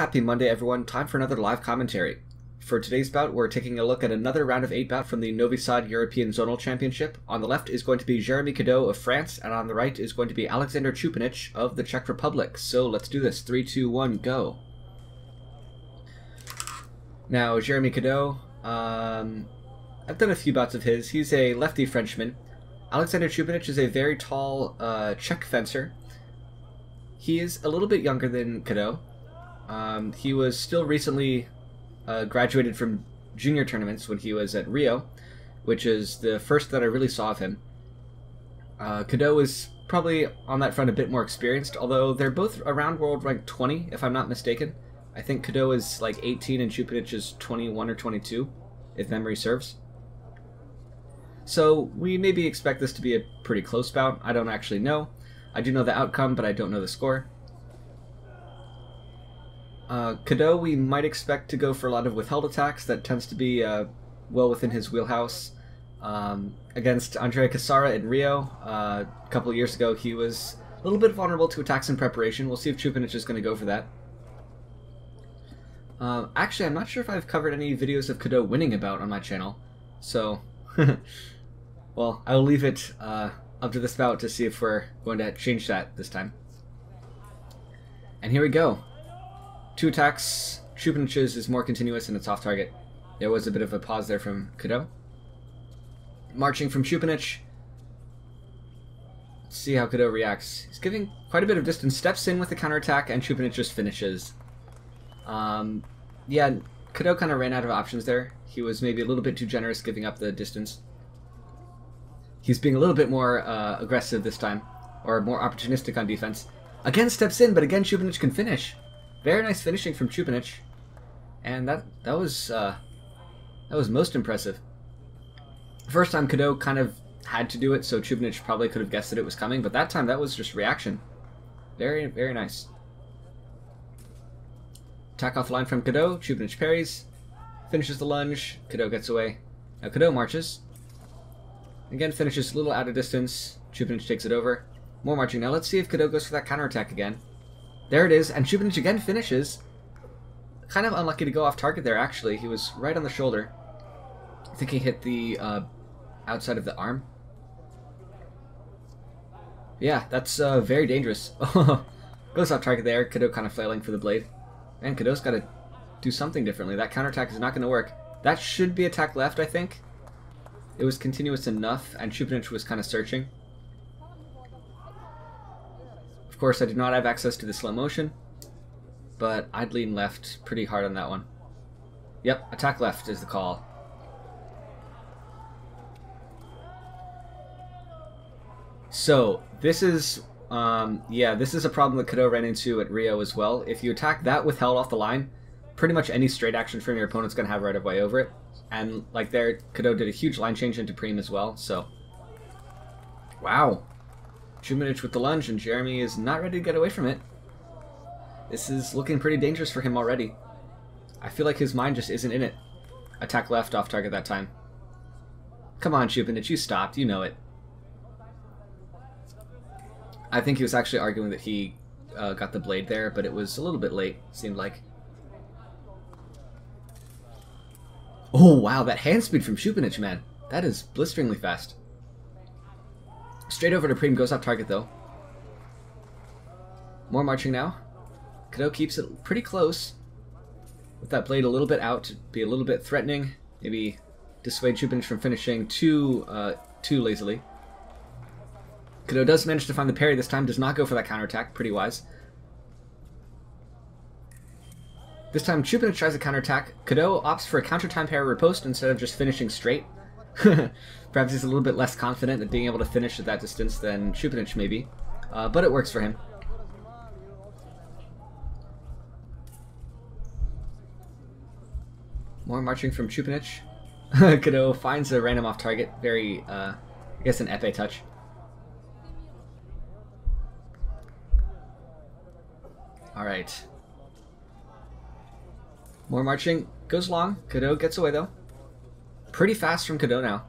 Happy Monday, everyone. Time for another live commentary. For today's bout, we're taking a look at another round of 8 bout from the Novi Sad European Zonal Championship. On the left is going to be Jeremy Cadot of France, and on the right is going to be Alexander Choupenitch of the Czech Republic. So let's do this. 3, 2, 1, go. Now, Jeremy Cadot, I've done a few bouts of his. He's a lefty Frenchman. Alexander Choupenitch is a very tall Czech fencer. He is a little bit younger than Cadot. He was still recently graduated from junior tournaments when he was at Rio, which is the first that I really saw of him. Cadot is probably on that front a bit more experienced, although they're both around world rank 20, if I'm not mistaken. I think Cadot is like 18 and Choupenitch is 21 or 22, if memory serves. So we maybe expect this to be a pretty close bout. I don't actually know. I do know the outcome, but I don't know the score. Cadot, we might expect to go for a lot of withheld attacks. That tends to be well within his wheelhouse. Against Andrea Cassara in Rio a couple of years ago, he was a little bit vulnerable to attacks in preparation. We'll see if Choupenitch is going to go for that. Actually, I'm not sure if I've covered any videos of Cadot winning a bout on my channel, so well, I'll leave it up to this bout to see if we're going to change that this time. And here we go. 2 attacks. Choupenitch's is more continuous and it's off target. There was a bit of a pause there from Cadot. Marching from Choupenitch. Let's see how Cadot reacts. He's giving quite a bit of distance. Steps in with the counterattack and Choupenitch just finishes. Yeah, Cadot kind of ran out of options there. He was maybe a little bit too generous giving up the distance. He's being a little bit more aggressive this time, or more opportunistic on defense. Again steps in, but again Choupenitch can finish. Very nice finishing from Choupenitch, and that was most impressive. First time Cadot kind of had to do it, so Choupenitch probably could have guessed that it was coming, but that time that was just reaction. Very, very nice. Attack off line from Cadot. Choupenitch parries, finishes the lunge. Cadot gets away. Now Cadot marches. Again finishes a little out of distance. Choupenitch takes it over. More marching. Now let's see if Cadot goes for that counterattack again. There it is, and Choupenitch again finishes. Kind of unlucky to go off target there, actually. He was right on the shoulder. I think he hit the outside of the arm. Yeah, that's very dangerous. Goes off target there. Cadot kind of flailing for the blade. Man, Cadot's got to do something differently. That counterattack is not going to work. That should be attack left, I think. It was continuous enough, and Choupenitch was kind of searching. Of course, I do not have access to the slow motion, but I'd lean left pretty hard on that one. Yep, attack left is the call. So, this is, yeah, this is a problem that Cadot ran into at Rio as well. If you attack that withheld off the line, pretty much any straight action from your opponent's going to have right of way over it. And like there, Cadot did a huge line change into Preem as well, so. Wow. Choupenitch with the lunge, and Jeremy is not ready to get away from it. This is looking pretty dangerous for him already. I feel like his mind just isn't in it. Attack left off target that time. Come on, Choupenitch, you stopped, you know it. I think he was actually arguing that he got the blade there, but it was a little bit late, seemed like. Oh, wow, that hand speed from Choupenitch, man. That is blisteringly fast. Straight over to Preem, goes off target, though. More marching now. Cadot keeps it pretty close. With that blade a little bit out, to be a little bit threatening. Maybe dissuade Choupenitch from finishing too lazily. Cadot does manage to find the parry this time, does not go for that counterattack. Pretty wise. This time, Choupenitch tries a counterattack. Cadot opts for a counter-time parry riposte instead of just finishing straight. Perhaps he's a little bit less confident at being able to finish at that distance than Choupenitch, maybe. But it works for him. More marching from Choupenitch. Cadot finds a random off-target. Very, I guess an épée touch. Alright. More marching. Goes long. Cadot gets away, though. Pretty fast from Cadot now.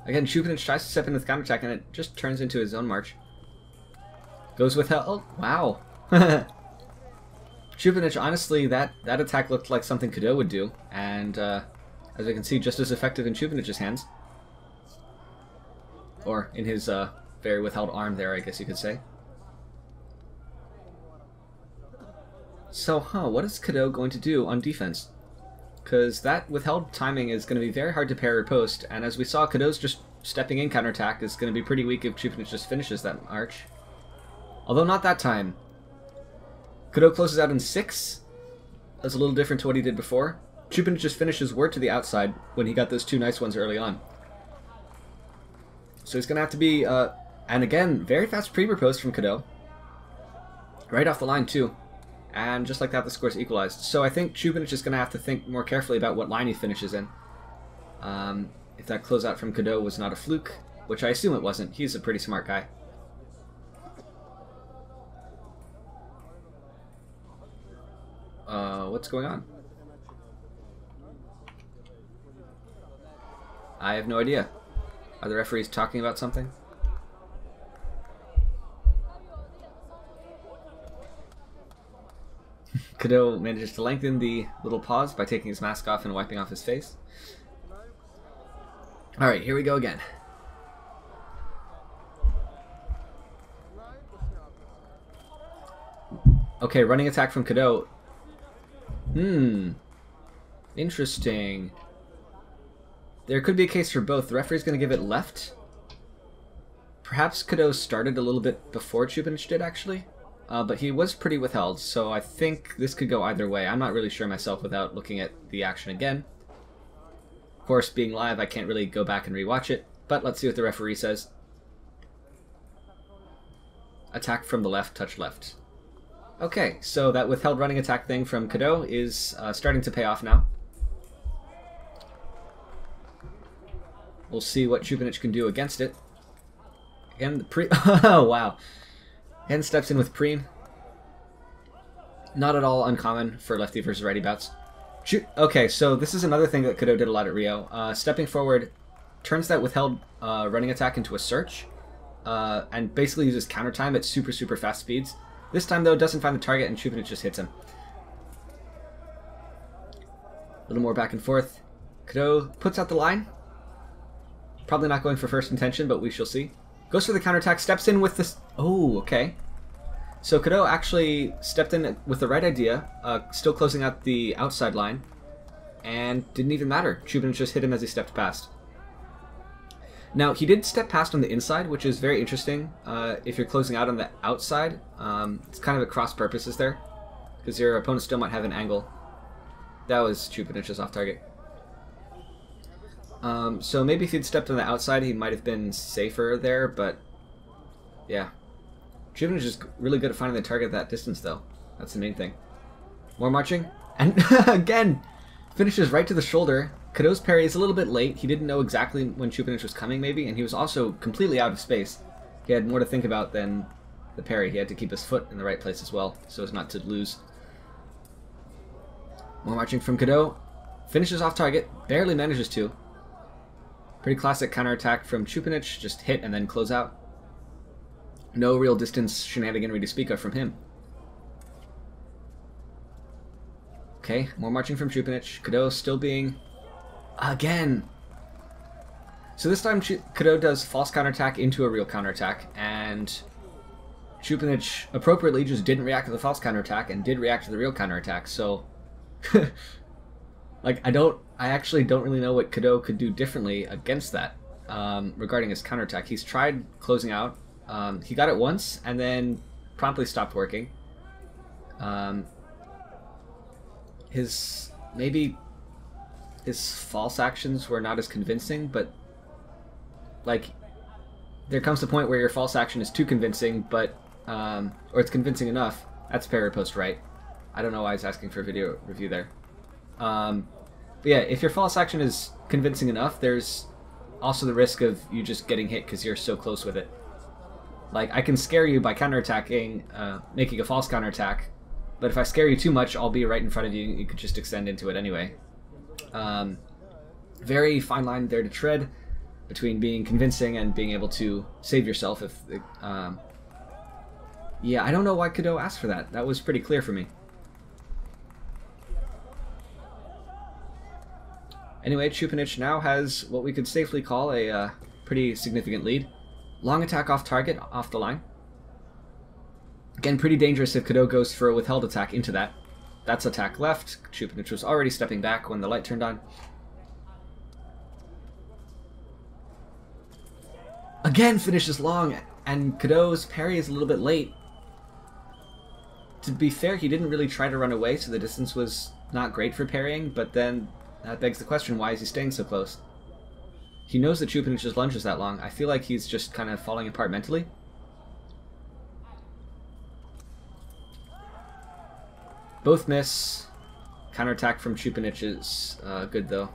Again, Choupenitch tries to step in with counterattack, and it just turns into his own march. Goes with hell. Oh, wow. Choupenitch, honestly, that attack looked like something Cadot would do, and as we can see, just as effective in Choupinitch's hands. Or in his very withheld arm there, I guess you could say. So, what is Cadot going to do on defense? Because that withheld timing is going to be very hard to parry or post, and as we saw, Cadot's just stepping in counterattack is going to be pretty weak if Choupinitch just finishes that arch. Although not that time. Cadot closes out in 6. That's a little different to what he did before. Choupenitch just finished his word to the outside when he got those 2 nice ones early on. So he's going to have to be, and again, very fast pre-riposte from Cadot. Right off the line, too. And just like that, the score's equalized. So I think Choupenitch is going to have to think more carefully about what line he finishes in. If that closeout from Cadot was not a fluke, which I assume it wasn't. He's a pretty smart guy. What's going on? I have no idea. Are the referees talking about something? Cadot manages to lengthen the little pause by taking his mask off and wiping off his face. Alright, here we go again. Okay, running attack from Cadot. Interesting. There could be a case for both. The referee's going to give it left. Perhaps Cadot started a little bit before Choupenitch did, actually. But he was pretty withheld, so I think this could go either way. I'm not really sure myself without looking at the action again. Of course, being live, I can't really go back and rewatch it, but let's see what the referee says. Attack from the left, touch left. Okay, so that withheld running attack thing from Cadot is starting to pay off now. We'll see what Choupenitch can do against it. Again, the pre... Oh, wow. Again, steps in with Preem. Not at all uncommon for lefty versus righty bouts. Okay, so this is another thing that Cadot did a lot at Rio. Stepping forward, turns that withheld running attack into a search, and basically uses counter time at super, super fast speeds. This time, though, doesn't find the target, and Choupenitch just hits him. A little more back and forth. Cadot puts out the line. Probably not going for first intention, but we shall see. Goes for the counterattack, steps in with this... Oh, okay. So Cadot actually stepped in with the right idea, still closing out the outside line, and didn't even matter. Choupenitch just hit him as he stepped past. Now, he did step past on the inside, which is very interesting. If you're closing out on the outside, it's kind of at cross purposes there, because your opponent still might have an angle. That was Choupinitch's off target. So maybe if he'd stepped on the outside, he might have been safer there, but yeah. Choupenitch is really good at finding the target at that distance, though. That's the main thing. More marching, and again, finishes right to the shoulder. Cadot's parry is a little bit late. He didn't know exactly when Choupenitch was coming, maybe, and he was also completely out of space. He had more to think about than the parry. He had to keep his foot in the right place as well, so as not to lose. More marching from Cadot. Finishes off target. Barely manages to. Pretty classic counterattack from Choupenitch. Just hit and then close out. No real distance shenaniganry to speak of from him. Okay, more marching from Choupenitch. Cadot still being... Again! So this time Cadot does false counterattack into a real counterattack, and Choupenitch appropriately just didn't react to the false counterattack and did react to the real counterattack, so... like, I actually don't really know what Cadot could do differently against that, regarding his counterattack. He's tried closing out. He got it once, and then promptly stopped working. Maybe his false actions were not as convincing, but, like, there comes a point where your false action is too convincing, but, or it's convincing enough. That's parry post right. I don't know why I was asking for a video review there. But yeah, if your false action is convincing enough, there's also the risk of you just getting hit because you're so close with it. Like, I can scare you by counterattacking, making a false counterattack, but if I scare you too much, I'll be right in front of you, you could just extend into it anyway. Very fine line there to tread between being convincing and being able to save yourself if Yeah, I don't know why Cadot asked for that. That was pretty clear for me. Anyway, Choupenitch now has what we could safely call a pretty significant lead. Long attack off target, off the line. Again, pretty dangerous if Cadot goes for a withheld attack into that. That's attack left. Choupenitch was already stepping back when the light turned on. Again finishes long, and Cadot's parry is a little bit late. To be fair, he didn't really try to run away, so the distance was not great for parrying, but then that begs the question, why is he staying so close? He knows that Choupenitch's lunge is that long. I feel like he's just kind of falling apart mentally. Both miss. Counterattack from Choupenitch is good, though.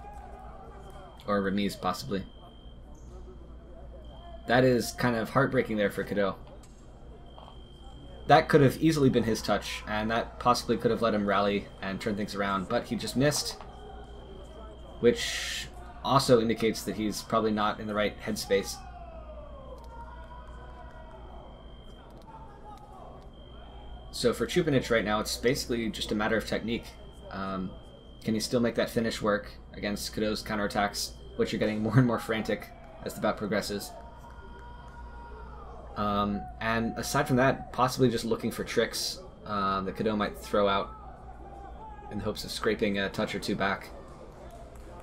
Or remise, possibly. That is kind of heartbreaking there for Cadot. That could have easily been his touch, and that possibly could have let him rally and turn things around, but he just missed. Which also indicates that he's probably not in the right headspace. So for Choupenitch right now, it's basically just a matter of technique. Can he still make that finish work against Cadot's counterattacks, which are getting more and more frantic as the bout progresses? And aside from that, possibly just looking for tricks that Cadot might throw out in the hopes of scraping a touch or two back.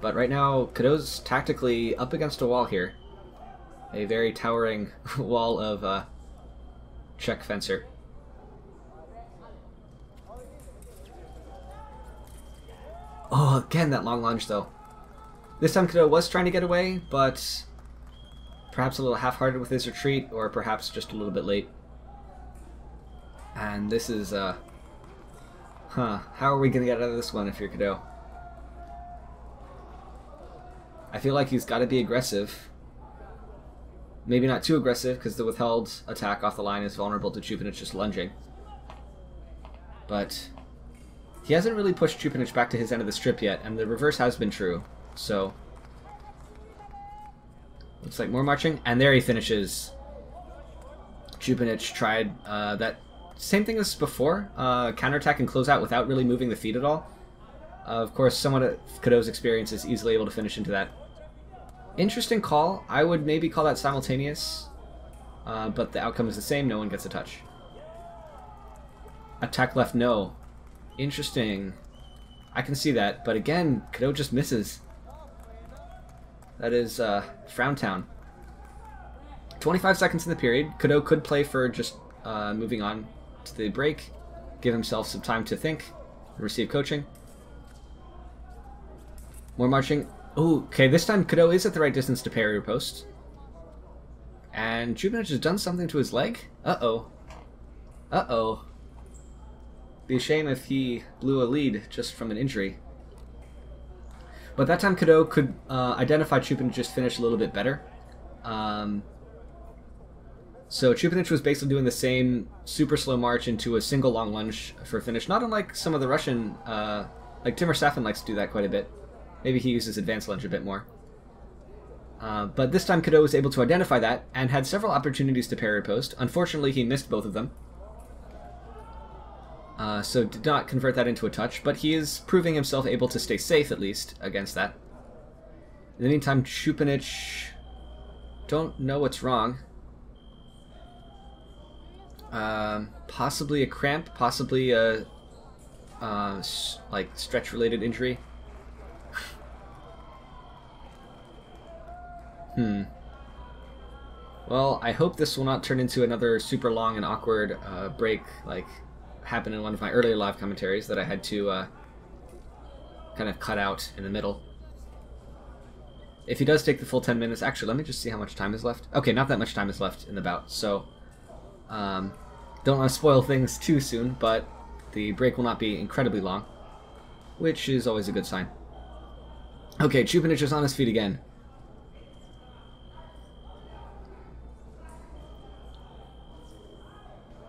But right now, Cadot's tactically up against a wall here. A very towering wall of Czech fencer. Oh, again, that long lunge, though. This time Cadot was trying to get away, but perhaps a little half-hearted with his retreat, or perhaps just a little bit late. And this is, how are we going to get out of this one if you're Cadot? I feel like he's got to be aggressive. Maybe not too aggressive, because the withheld attack off the line is vulnerable to Choupenitch just lunging. But he hasn't really pushed Choupenitch back to his end of the strip yet, and the reverse has been true. So looks like more marching, and there he finishes. Choupenitch tried that same thing as before, counterattack and close out without really moving the feet at all. Of course, someone of Cadot's experience is easily able to finish into that. Interesting call. I would maybe call that simultaneous, but the outcome is the same. No one gets a touch. Attack left, no. Interesting. I can see that, but again, Cadot just misses. That is Frowntown. 25 seconds in the period. Cadot could play for just moving on to the break, give himself some time to think, and receive coaching. More marching. Ooh, okay, this time Cadot is at the right distance to parry riposte. And Choupenitch has done something to his leg? Uh-oh. Uh-oh. Be a shame if he blew a lead just from an injury. But that time Cadot could identify Choupenitch's finish a little bit better. So Choupenitch was basically doing the same super slow march into a single long lunge for a finish, not unlike some of the Russian, like Timur Safin likes to do that quite a bit. Maybe he uses advanced lunge a bit more. But this time Cadot was able to identify that and had several opportunities to parry riposte. Unfortunately, he missed both of them. So did not convert that into a touch, but he is proving himself able to stay safe, at least, against that. In the meantime, Choupenitch don't know what's wrong. Possibly a cramp, possibly a like stretch-related injury. Well, I hope this will not turn into another super long and awkward break like happened in one of my earlier live commentaries that I had to kind of cut out in the middle. If he does take the full 10 minutes, actually, let me just see how much time is left. Okay, not that much time is left in the bout, so don't want to spoil things too soon, but the break will not be incredibly long, which is always a good sign. Okay, Choupenitch is on his feet again.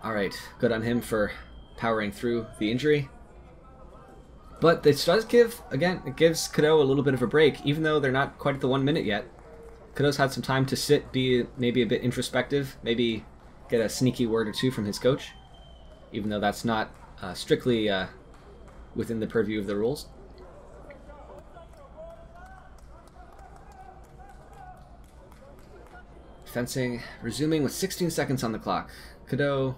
Alright, good on him for powering through the injury. But this does give, again, it gives Cadot a little bit of a break, even though they're not quite at the 1 minute yet. Cadot's had some time to sit, be maybe a bit introspective, maybe get a sneaky word or two from his coach. even though that's not strictly within the purview of the rules. Fencing resuming with 16 seconds on the clock. Cadot,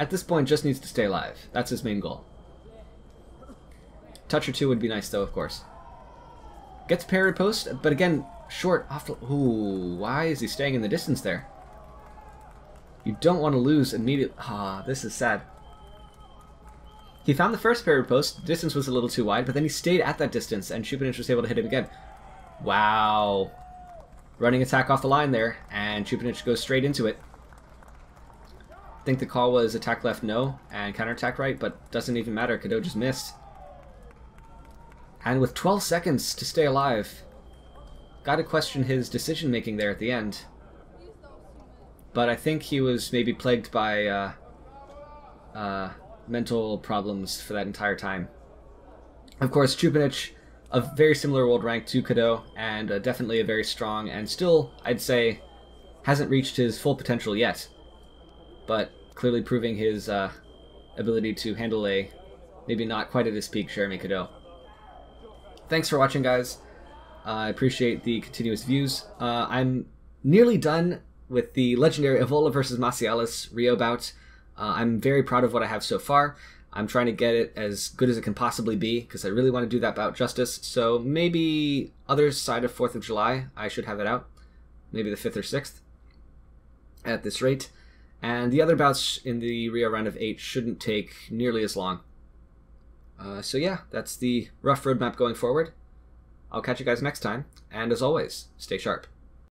at this point, just needs to stay alive. That's his main goal. Touch or two would be nice, though, of course. Gets parried post, but again, short off the... Ooh, why is he staying in the distance there? You don't want to lose immediately. Ah, this is sad. He found the first parried post, the distance was a little too wide, but then he stayed at that distance, and Choupenitch was able to hit him again. Wow. Running attack off the line there, and Choupenitch goes straight into it. I think the call was attack left no, and counterattack right, but doesn't even matter, Cadot just missed. And with 12 seconds to stay alive, gotta question his decision-making there at the end. But I think he was maybe plagued by mental problems for that entire time. Of course, Choupenitch, a very similar world rank to Cadot, and definitely a very strong, and still, I'd say, hasn't reached his full potential yet. But clearly proving his ability to handle a maybe not quite at his peak Jeremy Cadot. Thanks for watching, guys. I appreciate the continuous views. I'm nearly done with the legendary Evola versus Macialis Rio bout. I'm very proud of what I have so far. I'm trying to get it as good as it can possibly be, because I really want to do that bout justice. So maybe other side of 4th of July, I should have it out. Maybe the 5th or 6th at this rate. And the other bouts in the Rio round of 8 shouldn't take nearly as long. So yeah, that's the rough roadmap going forward. I'll catch you guys next time, and as always, stay sharp.